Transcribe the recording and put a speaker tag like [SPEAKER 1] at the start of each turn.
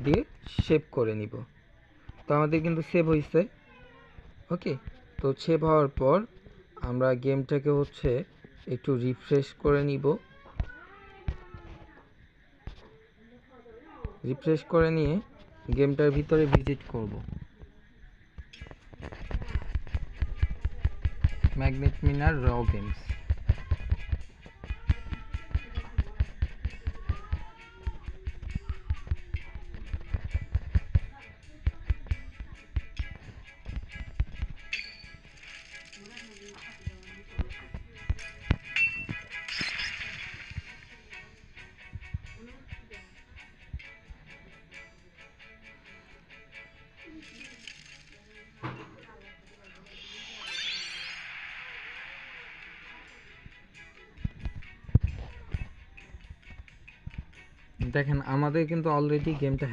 [SPEAKER 1] দিয়ে সেভ করে নিব। তো আমাদের কিন্তু সেভ হয়েছে। ওকে, তো সেভ হওয়ার পর আমরা গেমটাকে হচ্ছে একটু রিফ্রেশ করে নিব। রিফ্রেশ করে নিয়ে গেমটার ভিতরে ভিজিট করব। ম্যাগনেট মিনার র গেমস। দেখেন আমাদের কিন্তু অলরেডি গেমটা